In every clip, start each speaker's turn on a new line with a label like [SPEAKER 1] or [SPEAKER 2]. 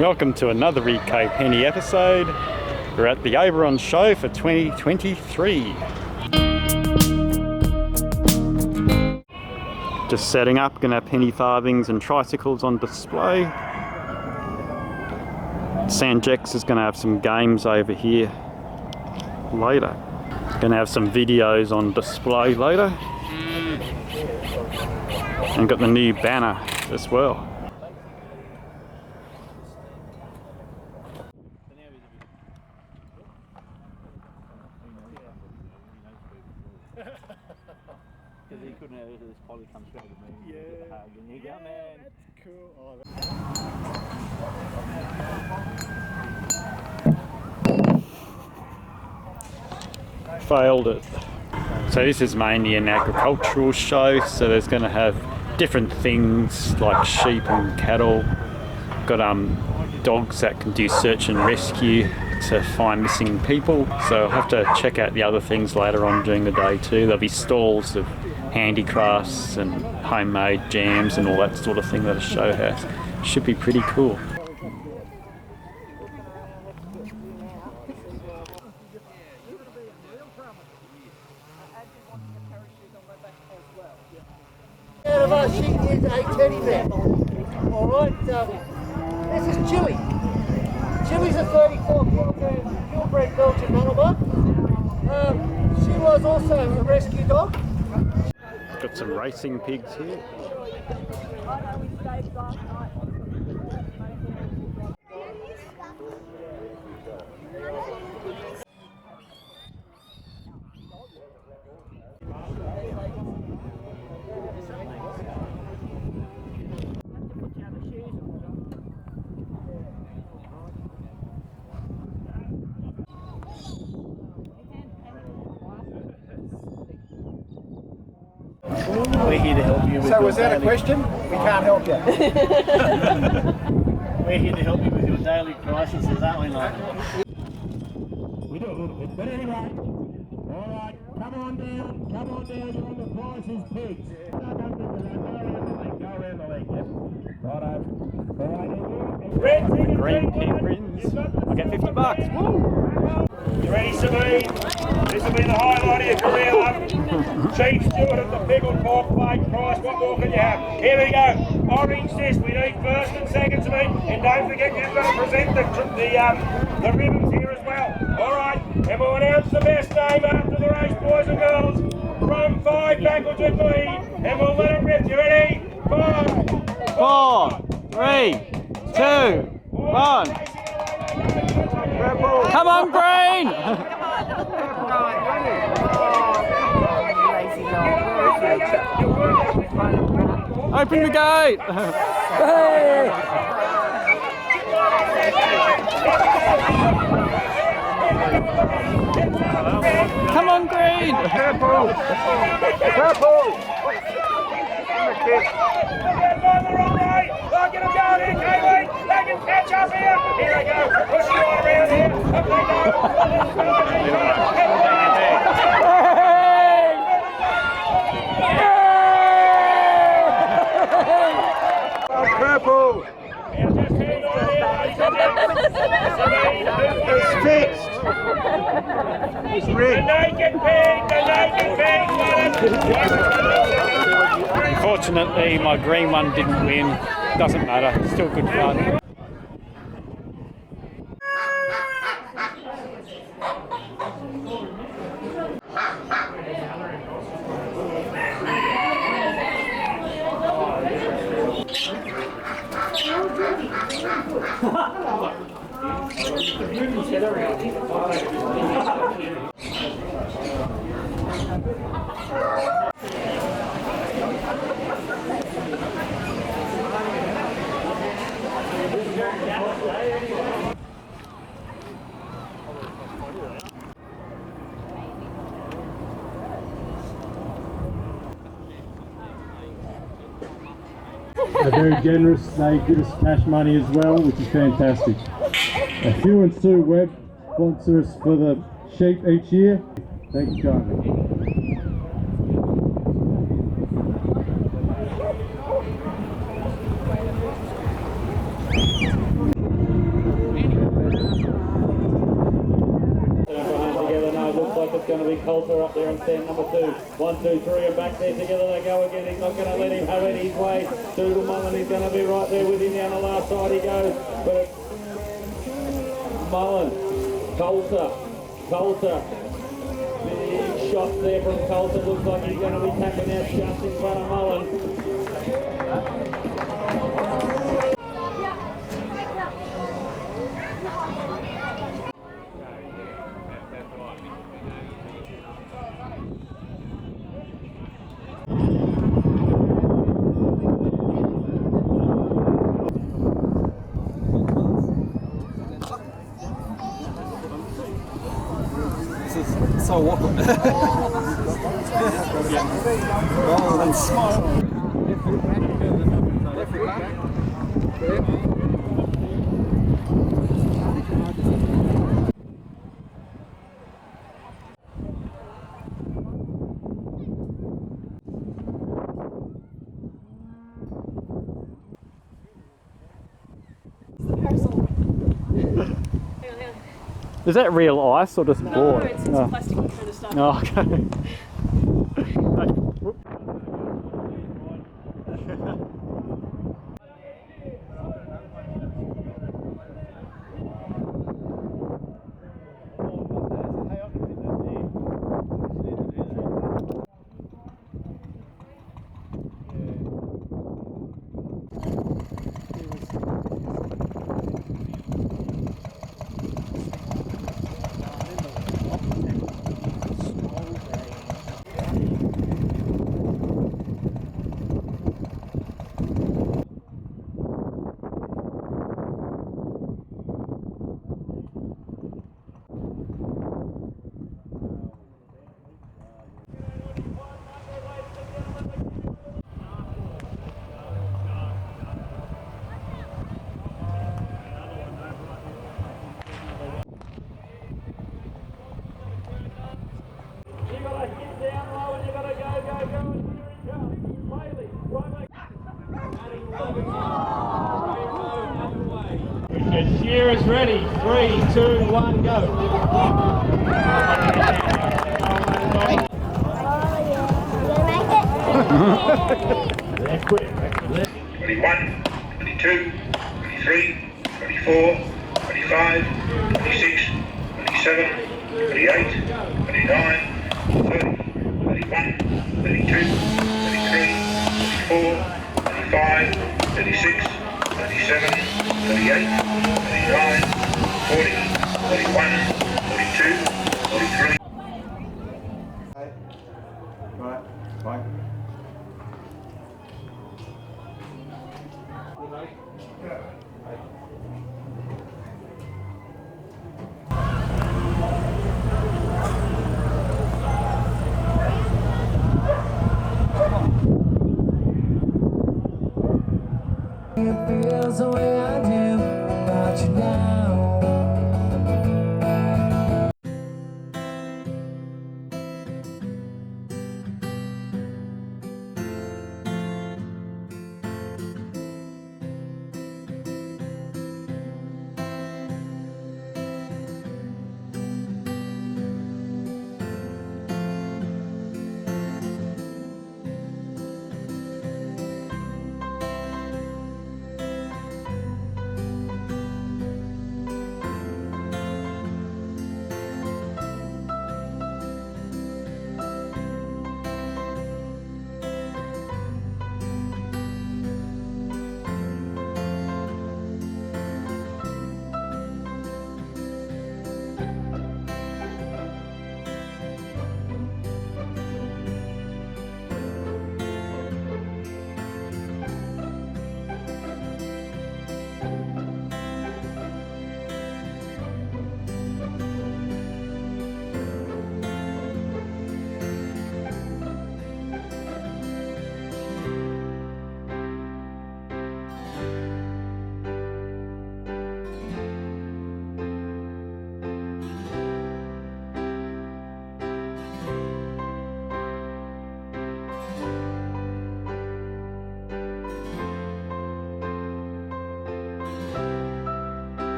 [SPEAKER 1] Welcome to another ecopenny episode. We're at the Oberon Show for 2023. Just setting up, gonna have penny farthings and tricycles on display. Sanjex is gonna have some games over here later. Gonna have some videos on display later. And got the new banner as well.
[SPEAKER 2] Because he couldn't have this poly come straight to me.
[SPEAKER 3] Yeah.
[SPEAKER 2] Hug and you go, man.
[SPEAKER 3] That's cool. Oh,
[SPEAKER 1] Failed it. So this is mainly an agricultural show, so there's going to have different things like sheep and cattle. Got dogs that can do search and rescue to find missing people, so I'll have to check out the other things later on during the day too. There'll be stalls of handicrafts and homemade jams and all that sort of thing that a show has. Should be pretty cool.
[SPEAKER 3] She is a teddy bear. Alright, this is Chili. Chili's a 34 kilogram purebred Belgian Malabar. She was also a rescue dog.
[SPEAKER 1] Got some racing pigs here.
[SPEAKER 2] We're here to help you with
[SPEAKER 3] So was that a question? We can't help you.
[SPEAKER 2] We're here to help you with your daily crises, aren't we, like?
[SPEAKER 4] We do a little bit, but anyway. Alright, come on down, you're on the prices, pigs. Go around the leg, yep. Righto. Alright,
[SPEAKER 1] Green pig wins. I'll get $50. Woo!
[SPEAKER 4] you ready, Sabine? This will be the highlight of your career, love. Chief Stewart of the Pickled Pork Plate Price. What more can you have? Here we go. Orange says we need first and second, Sabine. And don't forget you've got to present the ribbons here as well. Alright, and we'll announce the best name after the race, boys and girls. From 5 backwards with the lead. And we'll let it rip. You ready? 5,
[SPEAKER 1] 4, 3, 2, 1. Come on, Green! Open the gate! Hey! Come on, Green!
[SPEAKER 4] Purple! Get them going here, Kaylee! They can catch up here! Here they go! Push you on around here! Up they go! Purple! It's fixed! It's rigged! The naked pig!
[SPEAKER 1] Unfortunately, my green one didn't win. Doesn't matter, it's still good fun.
[SPEAKER 5] They're very generous. They give us cash money as well, which is fantastic. Hugh and Sue Webb sponsor us for the sheep each year. Thank you kindly.
[SPEAKER 6] Buddy Coulter up there on stand number 2. 1, 2, 3 and back there together they go again. He's not going to let him have it his way. Doodle Mullen is going to be right there with him down the last side he goes. But Mullen, Coulter. Big shots there from Coulter. Looks like he's going to be tapping out just in front of Mullen.
[SPEAKER 7] So awkward. Oh, that's smart.
[SPEAKER 1] Is that real ice or just
[SPEAKER 8] No,
[SPEAKER 1] board?
[SPEAKER 8] it's plastic kind of stuff.
[SPEAKER 1] Oh, okay.
[SPEAKER 6] And Sierra's ready. 3, 2, 1, go. They're quick.
[SPEAKER 4] 21, 22, 23, 24, 25, 26, 27, 28, 29, 30, 31, 32, 33, 34, 35, 36, 37, 38, 39, 40, 41, 42, 43.
[SPEAKER 7] Right, right.
[SPEAKER 9] It feels the way I do about you now.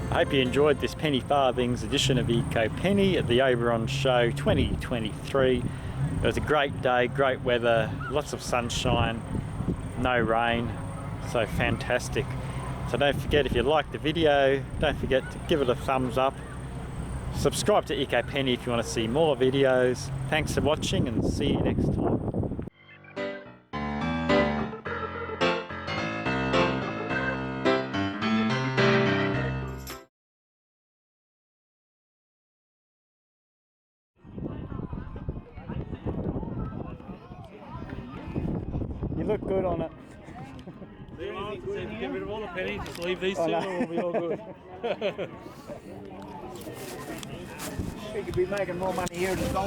[SPEAKER 1] I hope you enjoyed this Penny Farthings edition of Eco Penny at the Oberon Show 2023. It was a great day, great weather, lots of sunshine, no rain, so fantastic. So don't forget, if you liked the video, don't forget to give it a thumbs up. Subscribe to Eco Penny if you want to see more videos. Thanks for watching and see you next time. You look good on it.
[SPEAKER 6] Get rid of all the pennies, just leave these two
[SPEAKER 1] Oh, no.
[SPEAKER 6] and we'll be all good.
[SPEAKER 2] We could be making more money here than gold.